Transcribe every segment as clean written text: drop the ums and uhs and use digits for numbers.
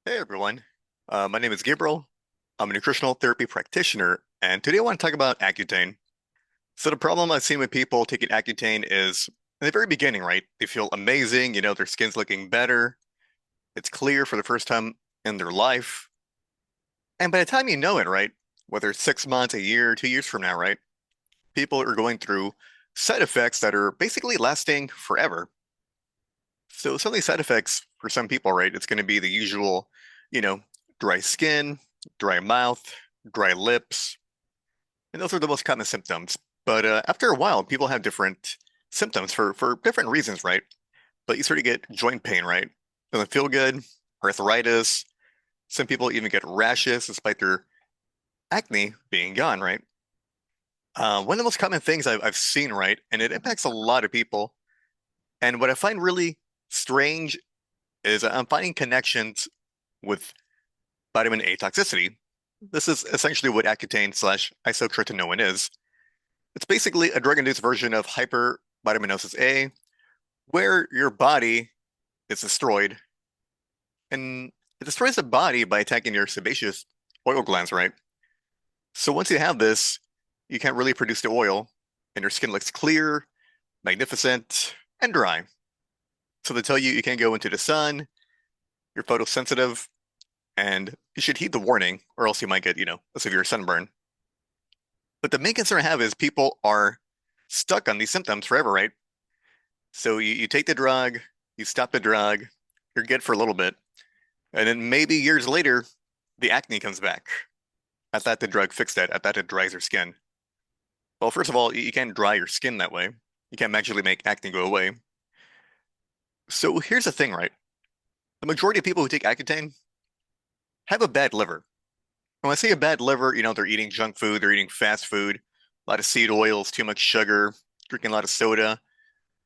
Hey everyone, my name is Gabriel. I'm a nutritional therapy practitioner, and today I want to talk about Accutane. So the problem I've seen with people taking Accutane is in the very beginning, right? They feel amazing, their skin's looking better, it's clear for the first time in their life, and by the time you know it, right? Whether it's 6 months, a year, 2 years from now, right? People are going through side effects that are basically lasting forever. So some of these side effects for some people, right? It's going to be the usual, you know, dry skin, dry mouth, dry lips, and those are the most common symptoms. But after a while, people have different symptoms for different reasons, right? But you sort of get joint pain, right? Doesn't feel good, arthritis. Some people even get rashes despite their acne being gone, right? One of the most common things I've seen, right, and it impacts a lot of people. And what I find really strange is I'm finding connections with vitamin A toxicity. This is essentially what Accutane slash isotretinoin is. It's basically a drug-induced version of hypervitaminosis A, where your body is destroyed, and it destroys the body by attacking your sebaceous oil glands, right? So once you have this, you can't really produce the oil, and your skin looks clear, magnificent, and dry. So they tell you you can't go into the sun, you're photosensitive, and you should heed the warning, or else you might get, a severe sunburn. But the main concern I have is people are stuck on these symptoms forever, right? So you take the drug, you stop the drug, you're good for a little bit, and then maybe years later, the acne comes back. I thought the drug fixed that. I thought it dries your skin. Well, first of all, you can't dry your skin that way. You can't magically make acne go away. So here's the thing, right? The majority of people who take Accutane have a bad liver. When I say a bad liver, they're eating junk food, they're eating fast food, a lot of seed oils, too much sugar, drinking a lot of soda.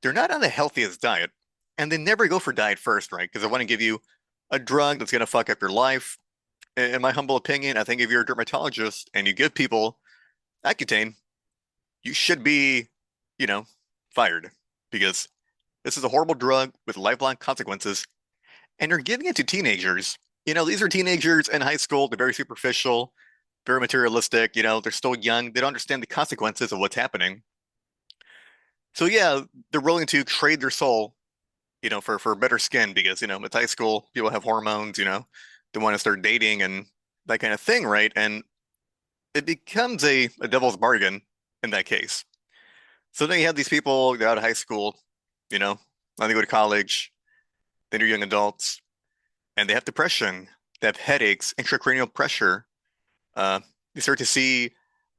They're not on the healthiest diet. And they never go for diet first, right? Because I want to give you a drug that's going to fuck up your life. In my humble opinion, I think if you're a dermatologist and you give people Accutane, you should be, you know, fired because this is a horrible drug with lifelong consequences. And you're giving it to teenagers. These are teenagers in high school. They're very superficial, very materialistic. They're still young. They don't understand the consequences of what's happening. So yeah, they're willing to trade their soul, for better skin because, it's high school. People have hormones, they want to start dating and that kind of thing, right? And it becomes a devil's bargain in that case. So then you have these people, they're out of high school, now they go to college, then they're young adults, and they have depression, they have headaches, intracranial pressure. You start to see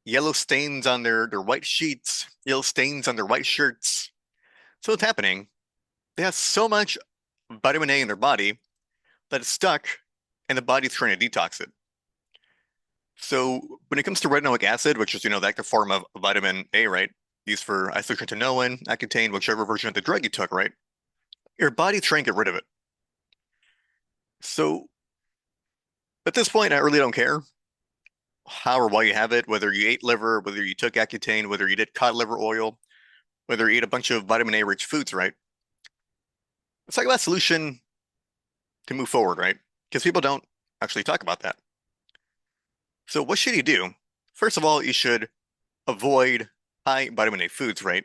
yellow stains on their white sheets, yellow stains on their white shirts. So what's happening? They have so much vitamin A in their body that it's stuck, and the body's trying to detox it. So when it comes to retinoic acid, which is the active form of vitamin A, right? Used for isotretinoin, Accutane, whichever version of the drug you took, right? Your body's trying to get rid of it. So at this point, I really don't care how or why you have it, whether you ate liver, whether you took Accutane, whether you did cod liver oil, whether you ate a bunch of vitamin A rich foods, right? Let's talk about a solution to move forward, right? Because people don't actually talk about that. So what should you do? First of all, you should avoid high vitamin A foods, right?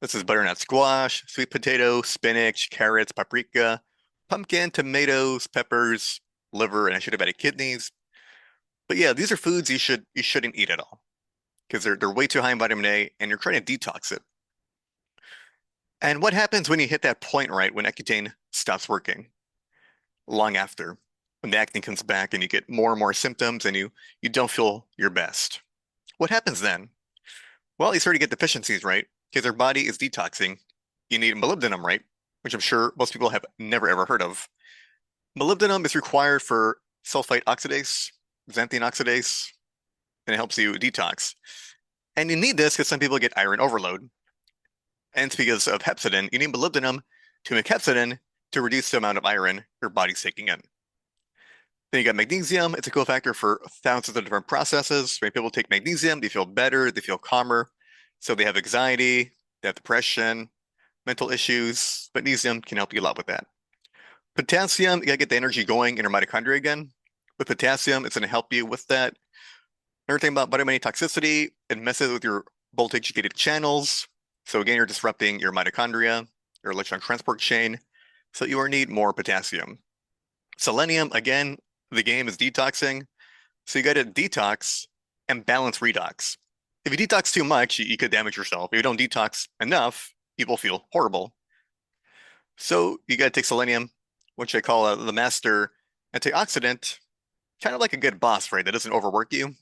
This is butternut squash, sweet potato, spinach, carrots, paprika, pumpkin, tomatoes, peppers, liver, and I should have added kidneys. But yeah, these are foods you shouldn't eat at all because they're way too high in vitamin A and you're trying to detox it. And what happens when you hit that point, right, when Accutane stops working long after, when the acne comes back and you get more and more symptoms and you don't feel your best? What happens then? Well, you start to get deficiencies, right? Because our body is detoxing. You need molybdenum, right? Which I'm sure most people have never ever heard of. Molybdenum is required for sulfite oxidase, xanthine oxidase, and it helps you detox. And you need this because some people get iron overload. And it's because of hepcidin. You need molybdenum to make hepcidin to reduce the amount of iron your body's taking in. Then you got magnesium. It's a cofactor for thousands of different processes. When people take magnesium, they feel better, they feel calmer. So they have anxiety, they have depression, mental issues. Magnesium can help you a lot with that. Potassium, you gotta get the energy going in your mitochondria again. With potassium, it's gonna help you with that. Another thing about vitamin A toxicity, it messes with your voltage-gated channels. So again, you're disrupting your mitochondria, your electron transport chain. So you will need more potassium. Selenium, again, the game is detoxing. So you got to detox and balance redox. If you detox too much, you could damage yourself. If you don't detox enough, you will feel horrible. So you got to take selenium, which I call the master antioxidant, kind of like a good boss, right? That doesn't overwork you,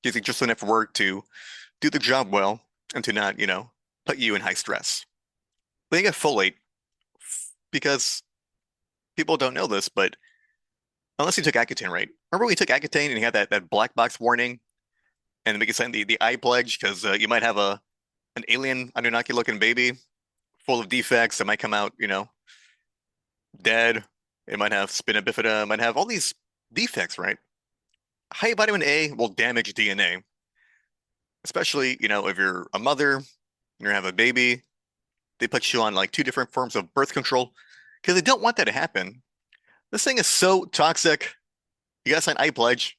gives you just enough work to do the job well and to not, put you in high stress. Then you get folate, because people don't know this, but unless you took Accutane, right? Remember we took Accutane and you had that black box warning and we could send the eye pledge because you might have an alien Anunnaki looking baby full of defects that might come out, dead. It might have spina bifida, it might have all these defects, right? High vitamin A will damage DNA, especially, if you're a mother, you have a baby, they put you on like two different forms of birth control because they don't want that to happen. This thing is so toxic. You gotta sign eye pledge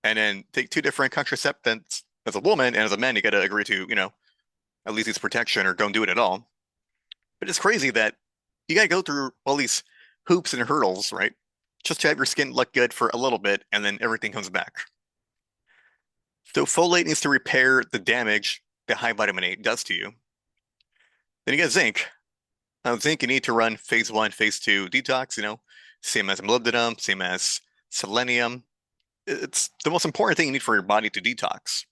and then take two different contraceptives as a woman, and as a man, you gotta agree to, at least use protection or don't do it at all. But it's crazy that you gotta go through all these hoops and hurdles, right? Just to have your skin look good for a little bit and then everything comes back. So folate needs to repair the damage that high vitamin A does to you. Then you got zinc. Now, zinc, you need to run phase one, phase two detox, same as molybdenum, same as selenium. It's the most important thing you need for your body to detox.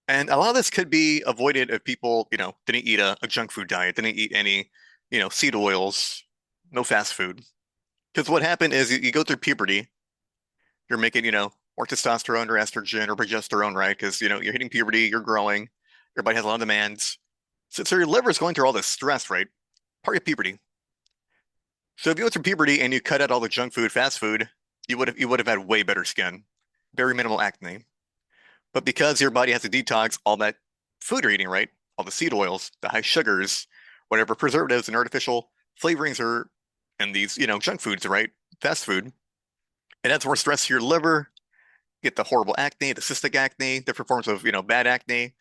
And a lot of this could be avoided if people, didn't eat a junk food diet, didn't eat any, seed oils, no fast food. Because what happened is you go through puberty, you're making, more testosterone or estrogen or progesterone, right? Because, you're hitting puberty, you're growing, your body has a lot of demands. So your liver is going through all this stress, right? Part of puberty. So if you went through puberty and you cut out all the junk food, fast food, you would have had way better skin, very minimal acne. But because your body has to detox all that food you're eating, right? All the seed oils, the high sugars, whatever preservatives and artificial flavorings are in these, junk foods, right? Fast food. It adds more stress to your liver. You get the horrible acne, the cystic acne, different forms of, bad acne.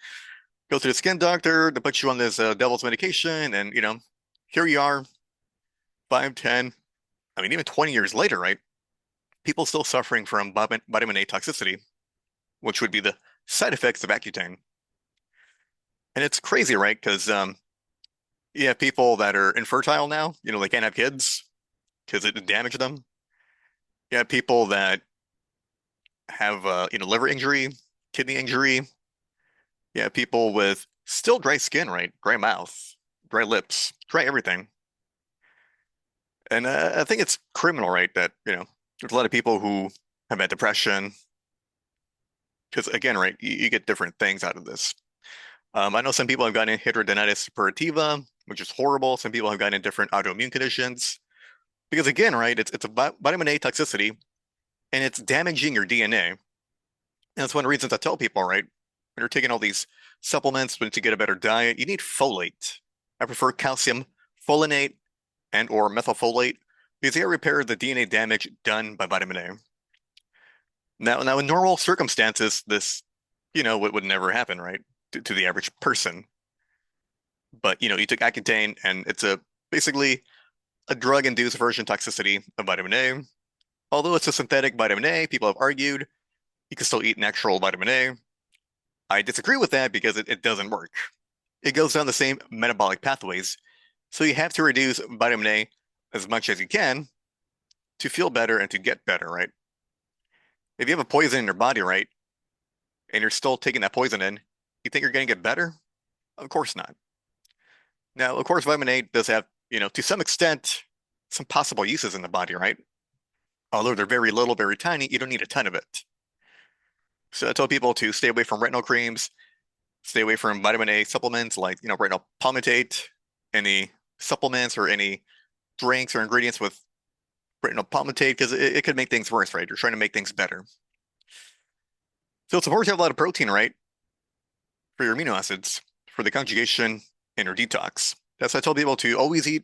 Go to the skin doctor to put you on this devil's medication, and here you are, 5, 10, I mean, even 20 years later, right? People still suffering from vitamin A toxicity, which would be the side effects of Accutane. And it's crazy, right? Because you have people that are infertile now, they can't have kids because it damaged them. You have people that have, liver injury, kidney injury. You have people with still dry skin, right? Dry mouth, dry lips, dry everything. And I think it's criminal, right? That, there's a lot of people who have had depression. Because again, right, you get different things out of this. I know some people have gotten hidradenitis suppurativa, which is horrible. Some people have gotten different autoimmune conditions. Because again, right, it's a vitamin A toxicity and it's damaging your DNA. And that's one of the reasons I tell people, right, when you're taking all these supplements, when to get a better diet, you need folate. I prefer calcium folinate and or methylfolate because they repair the DNA damage done by vitamin A. Now in normal circumstances, this, would never happen, right? To the average person. But, you took Accutane and it's basically a drug-induced version toxicity of vitamin A. Although it's a synthetic vitamin A, people have argued you can still eat natural vitamin A. I disagree with that because it doesn't work. It goes down the same metabolic pathways. So you have to reduce vitamin A as much as you can to feel better and to get better, right? If you have a poison in your body, right, and you're still taking that poison in, you think you're going to get better? Of course not. Now, of course, vitamin A does have, to some extent, some possible uses in the body, right? Although they're very little, very tiny, you don't need a ton of it. So I tell people to stay away from retinol creams, stay away from vitamin A supplements like, retinol palmitate, any supplements or any drinks or ingredients with retinol palmitate, because it could make things worse, right? You're trying to make things better. So it's important to have a lot of protein, right? For your amino acids, for the conjugation and your detox. That's why I tell people to always eat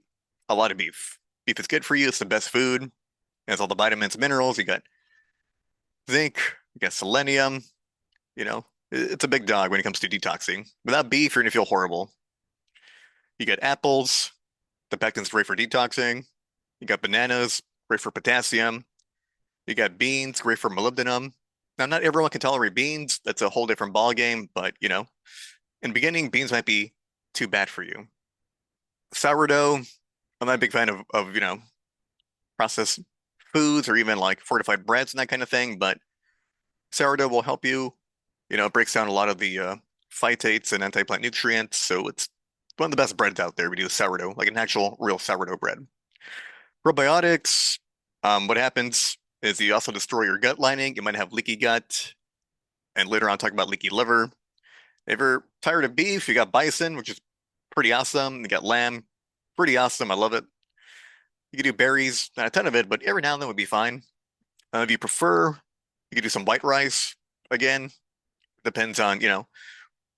a lot of beef. Beef is good for you. It's the best food. It has all the vitamins, minerals. You got zinc, you got selenium. It's a big dog when it comes to detoxing. Without beef, you're gonna feel horrible. You got apples. The pectin's great for detoxing. You got bananas, great for potassium. You got beans, great for molybdenum. Now, not everyone can tolerate beans. That's a whole different ball game. But in the beginning, beans might be too bad for you. Sourdough. I'm not a big fan of processed foods or even like fortified breads and that kind of thing. But sourdough will help you. It breaks down a lot of the phytates and anti-plant nutrients. So it's one of the best breads out there. We do sourdough, like an actual real sourdough bread. Probiotics, what happens is you also destroy your gut lining. You might have leaky gut, and later on talk about leaky liver. If you're tired of beef, you got bison, which is pretty awesome. You got lamb, pretty awesome. I love it. You can do berries, not a ton of it, but every now and then would be fine. If you prefer, you can do some white rice. Again, depends on,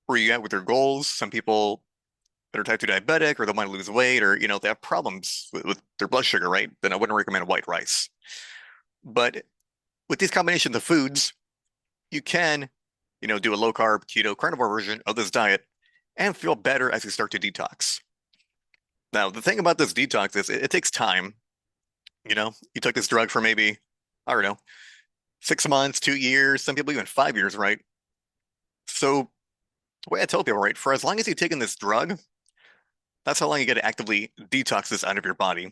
where you at with your goals. Some people that are type 2 diabetic or they want to lose weight or, they have problems with their blood sugar, right? Then I wouldn't recommend white rice. But with these combinations of foods, you can, do a low carb, keto, carnivore version of this diet and feel better as you start to detox. Now, the thing about this detox is it takes time. You took this drug for maybe, I don't know, 6 months, 2 years, some people even 5 years, right? So the way I tell people, right, for as long as you've taken this drug, that's how long you got to actively detox this out of your body.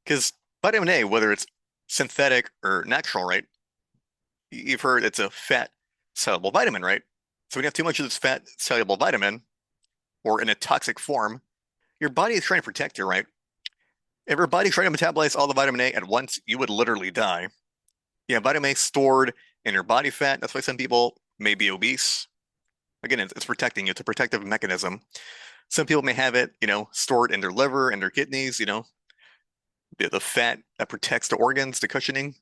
Because vitamin A, whether it's synthetic or natural, right? You've heard it's a fat soluble vitamin, right? So when you have too much of this fat soluble vitamin, or in a toxic form, your body is trying to protect you, right? If your body's trying to metabolize all the vitamin A at once, you would literally die. You have vitamin A stored in your body fat. That's why some people may be obese. Again, it's protecting you. It's a protective mechanism. Some people may have it, stored in their liver and their kidneys, the fat that protects the organs, the cushioning.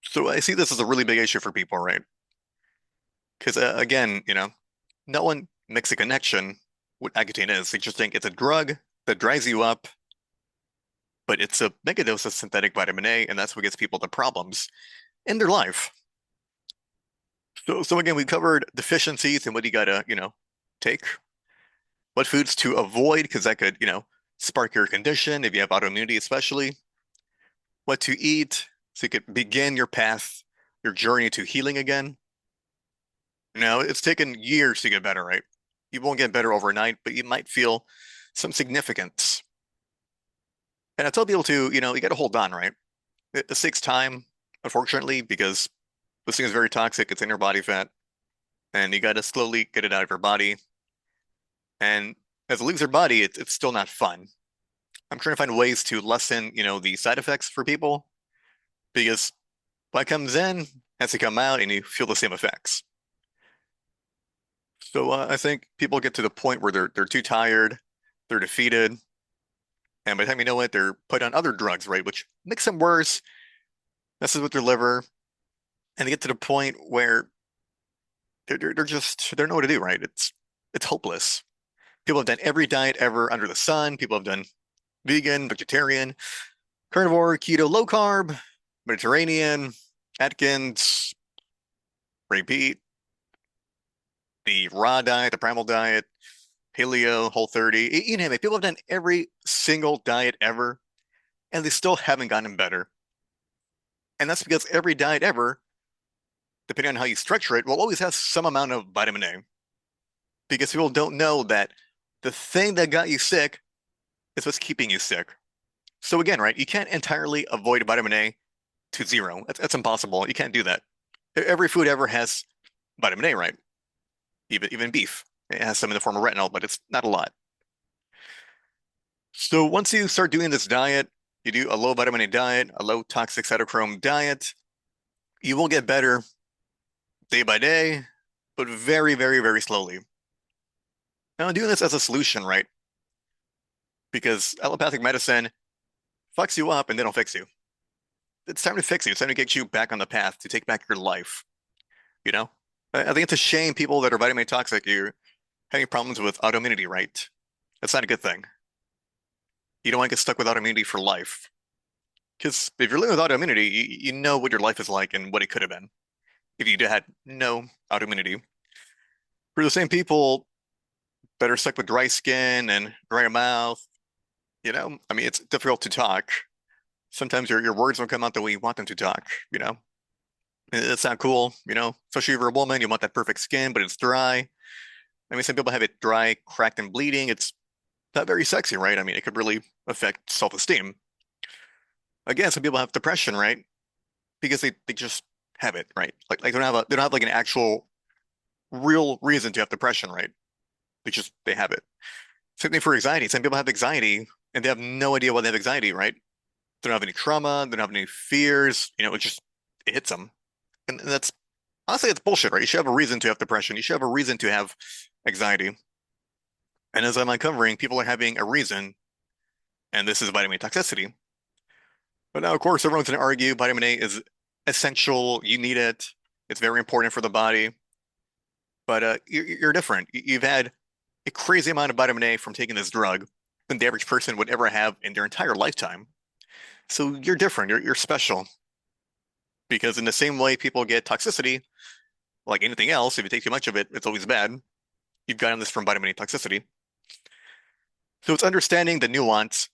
So I see this as a really big issue for people, right? Because again, no one makes a connection what Accutane is. They just think it's a drug that dries you up, but it's a megadose of synthetic vitamin A, and that's what gets people the problems in their life. So again, we covered deficiencies and what you gotta, take, what foods to avoid, because that could, spark your condition if you have autoimmunity, especially, what to eat so you could begin your path, your journey to healing again. It's taken years to get better, right? You won't get better overnight, but you might feel some significance. And I tell people to, you got to hold on, right? It takes time, unfortunately, because this thing is very toxic. It's in your body fat, and you got to slowly get it out of your body. And as it leaves your body, it's still not fun. I'm trying to find ways to lessen, the side effects for people because what comes in has to come out, and you feel the same effects. So I think people get to the point where they're too tired, they're defeated, and by the time you know it, they're put on other drugs, right? Which makes them worse, messes with their liver, and they get to the point where they're just they don't know what to do, right? It's hopeless. People have done every diet ever under the sun. People have done vegan, vegetarian, carnivore, keto, low carb, Mediterranean, Atkins, repeat, the raw diet, the primal diet, paleo, Whole30, you name it. People have done every single diet ever, and they still haven't gotten better. And that's because every diet ever, depending on how you structure it, will always have some amount of vitamin A. Because people don't know that the thing that got you sick is what's keeping you sick. So again, right, you can't entirely avoid vitamin A to zero. That's impossible. You can't do that. Every food ever has vitamin A, right? Even beef. It has some in the form of retinol, but it's not a lot. So once you start doing this diet, you do a low vitamin A diet, a low toxic cytochrome diet, you will get better day by day, but very, very, very slowly. Now, I'm doing this as a solution, right? Because allopathic medicine fucks you up and they don't fix you. It's time to fix you. It's time to get you back on the path to take back your life. You know? I think it's a shame people that are vitamin A toxic, you're having problems with autoimmunity, right? That's not a good thing. You don't want to get stuck with autoimmunity for life. Because if you're living with autoimmunity, you know what your life is like and what it could have been if you had no autoimmunity. For the same people that are stuck with dry skin and dry mouth, I mean, it's difficult to talk. Sometimes your words don't come out the way you want them to talk, you know? It's not cool, especially if you're a woman, you want that perfect skin, but it's dry. I mean, some people have it dry, cracked, and bleeding. It's not very sexy, right? I mean, it could really affect self-esteem. Again, some people have depression, right? Because they just have it, right? Like they don't have like an actual real reason to have depression, right? They have it. Same thing for anxiety. Some people have anxiety and they have no idea why they have anxiety, right? They don't have any trauma, they don't have any fears, it hits them. And that's honestly it's bullshit, right? You should have a reason to have depression. You should have a reason to have anxiety. And as I'm uncovering, people are having a reason, and this is vitamin toxicity. But now, of course, everyone's going to argue vitamin A is essential. You need it. It's very important for the body. But you're different. You've had a crazy amount of vitamin A from taking this drug than the average person would ever have in their entire lifetime. So you're different. You're special. Because in the same way people get toxicity, like anything else, if you take too much of it, it's always bad. You've gotten this from vitamin A toxicity. So it's understanding the nuance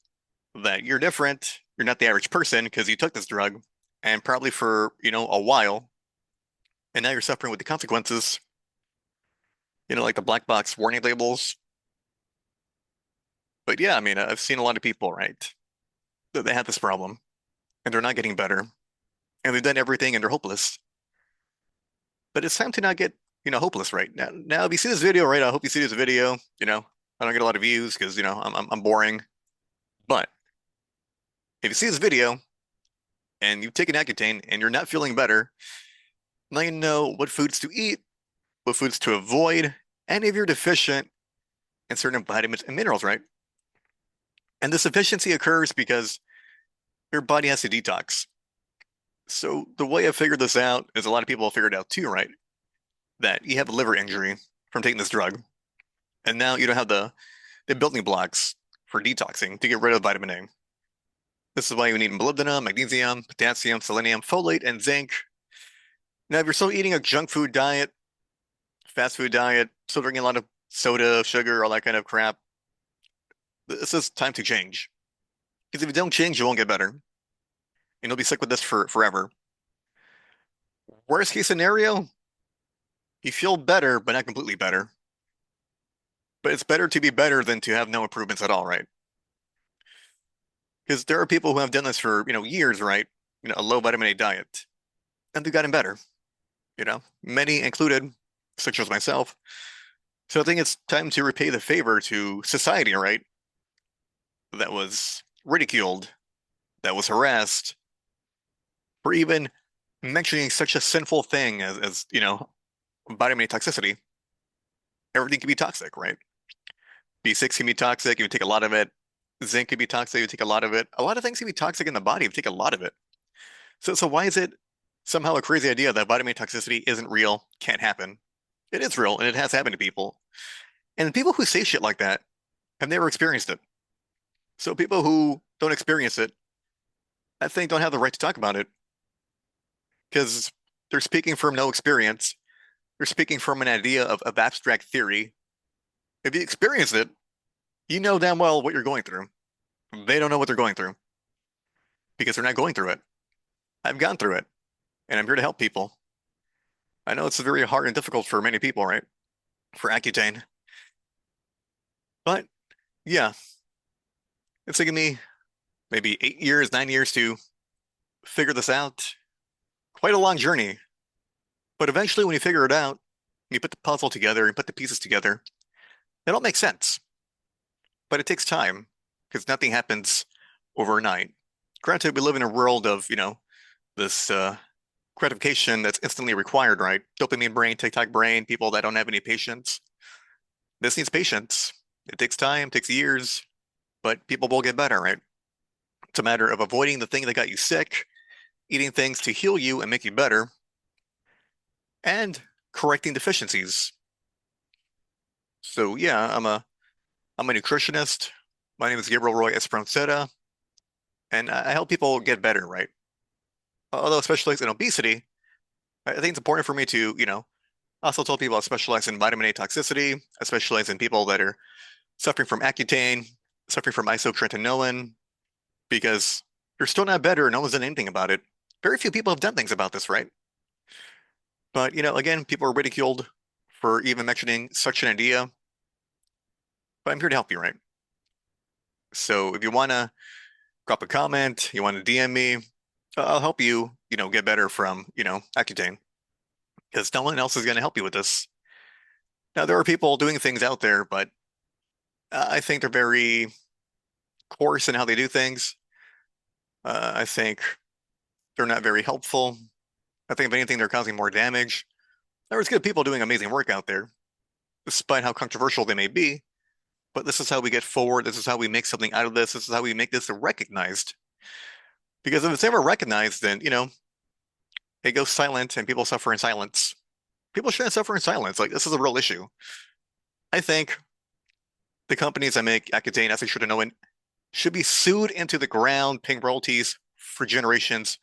that you're different. You're not the average person because you took this drug and probably for, a while, and now you're suffering with the consequences, like the black box warning labels. But yeah, I mean, I've seen a lot of people, right, that they have this problem and they're not getting better and they've done everything and they're hopeless. But it's time to not get, hopeless right now. If you see this video, right, I hope you see this video. I don't get a lot of views because, I'm boring. But if you see this video and you've taken Accutane and you're not feeling better, now you know what foods to eat, what foods to avoid, and if you're deficient in certain vitamins and minerals, right? And this deficiency occurs because your body has to detox. So the way I figured this out is a lot of people have figured out too, right? That you have a liver injury from taking this drug, and now you don't have the building blocks for detoxing to get rid of vitamin A. This is why you need molybdenum, magnesium, potassium, selenium, folate, and zinc. Now, if you're still eating a junk food diet, fast food diet, still drinking a lot of soda, sugar, all that kind of crap, this is time to change. Because if you don't change, you won't get better. And you'll be stuck with this for forever. Worst case scenario, you feel better, but not completely better. But it's better to be better than to have no improvements at all, right? Because there are people who have done this for, years, right? A low vitamin A diet, and they've gotten better, many included, such as myself. So I think it's time to repay the favor to society, right? That was ridiculed, that was harassed for even mentioning such a sinful thing as vitamin A toxicity. Everything can be toxic, right? B6 can be toxic if you take a lot of it. Zinc can be toxic if you take a lot of it. A lot of things can be toxic in the body if you take a lot of it. So why is it somehow a crazy idea that vitamin A toxicity isn't real, can't happen? It is real, and it has happened to people. And people who say shit like that have never experienced it. So people who don't experience it, I think, don't have the right to talk about it because they're speaking from no experience. They're speaking from an idea of abstract theory. If you experience it, you know damn well what you're going through. They don't know what they're going through because they're not going through it. I've gone through it, and I'm here to help people. I know it's very hard and difficult for many people, right? For Accutane. But yeah, it's taken me maybe 8 years, 9 years to figure this out. Quite a long journey. But eventually, when you figure it out, you put the puzzle together and put the pieces together, it all makes sense. But it takes time because nothing happens overnight. Granted, we live in a world of, this gratification that's instantly required, right? Dopamine brain, TikTok brain, people that don't have any patience. This needs patience. It takes time, takes years, but people will get better, right? It's a matter of avoiding the thing that got you sick, eating things to heal you and make you better, and correcting deficiencies. So yeah, I'm a nutritionist. My name is Gabriel Roy Esperanzetta, and I help people get better, right? Although I specialize in obesity, I think it's important for me to, also tell people I specialize in vitamin A toxicity. I specialize in people that are suffering from Accutane, suffering from isotretinoin, because they're still not better. No one's done anything about it. Very few people have done things about this, right? But, again, people are ridiculed for even mentioning such an idea. But I'm here to help you, right? So if you want to drop a comment, you want to DM me, I'll help you, get better from, Accutane, because no one else is going to help you with this. Now, there are people doing things out there, but I think they're very coarse in how they do things. I think they're not very helpful. I think if anything, they're causing more damage. There's good people doing amazing work out there, despite how controversial they may be. But this is how we get forward. This is how we make something out of this. This is how we make this recognized. Because if it's ever recognized, then, it goes silent and people suffer in silence. People shouldn't suffer in silence. Like, this is a real issue. I think the companies that make Accutane, as they should know, should be sued into the ground, paying royalties for generations,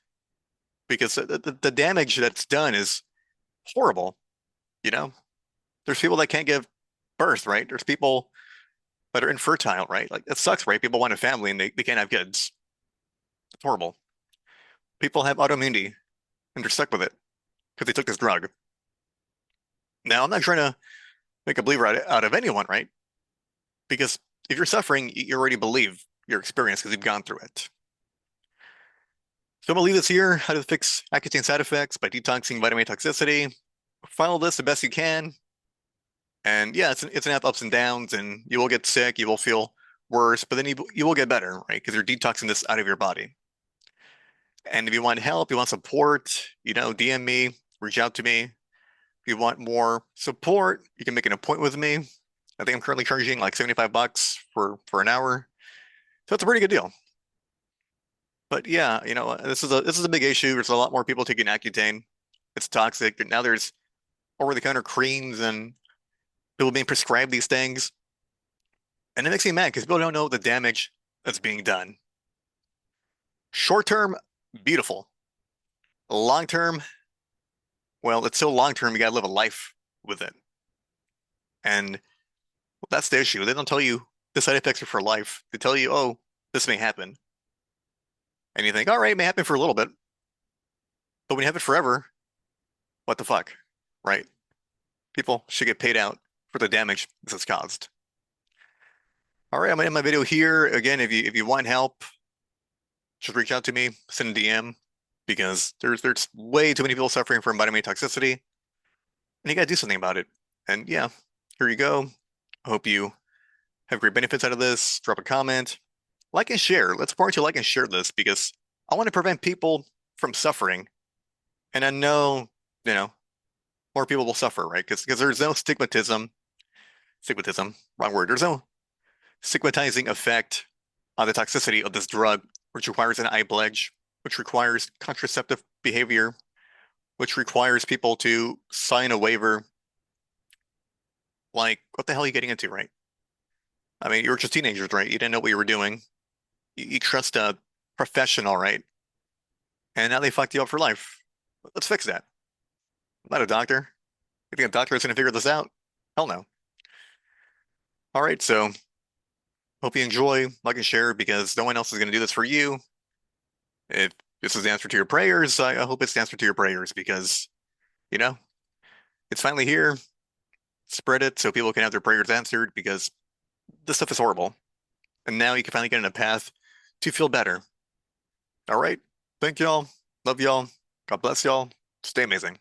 because the damage that's done is horrible. You know, there's people that can't give birth, right? There's people that are infertile, right? Like, it sucks, right? People want a family and they can't have kids. It's horrible. People have autoimmunity and they're stuck with it because they took this drug. Now, I'm not trying to make a believer out of anyone, right? Because if you're suffering, you already believe your experience because you've gone through it. So I'm gonna leave this here, how to fix Accutane side effects by detoxing vitamin A toxicity. Follow this the best you can. And yeah, it's an ups and downs, and you will get sick, you will feel worse, but then you will get better, right? Because you're detoxing this out of your body. And if you want help, you want support, DM me, reach out to me. If you want more support, you can make an appointment with me. I think I'm currently charging like $75 for an hour. So it's a pretty good deal. But yeah, this is a big issue. There's a lot more people taking Accutane. It's toxic. Now there's over-the-counter creams and people being prescribed these things. And it makes me mad because people don't know the damage that's being done. Short term, beautiful. Long term, well, it's so long term, you gotta live a life with it. And that's the issue. They don't tell you the side effects are for life. They tell you, oh, this may happen. And you think, all right, it may happen for a little bit. But when you have it forever, what the fuck, right? People should get paid out for the damage this has caused. All right, I'm gonna end my video here. Again, if you want help, just reach out to me, send a DM, because there's way too many people suffering from vitamin A toxicity, and you gotta do something about it. And yeah, here you go. I hope you have great benefits out of this. Drop a comment, like and share. Let's support you, like and share this, because I want to prevent people from suffering. And I know, more people will suffer, right? Because there's no stigmatism, wrong word. There's no stigmatizing effect on the toxicity of this drug, which requires an eye pledge, which requires contraceptive behavior, which requires people to sign a waiver. Like, what the hell are you getting into, right? I mean, you were just teenagers, right? You didn't know what you were doing. You trust a professional, right? And now they fucked you up for life. Let's fix that. I'm not a doctor. You think a doctor is going to figure this out? Hell no. All right, so hope you enjoy, like and share, because no one else is going to do this for you. If this is the answer to your prayers, I hope it's the answer to your prayers, because, it's finally here. Spread it so people can have their prayers answered, because this stuff is horrible. And now you can finally get in a path to feel better. All right. Thank y'all. Love y'all. God bless y'all. Stay amazing.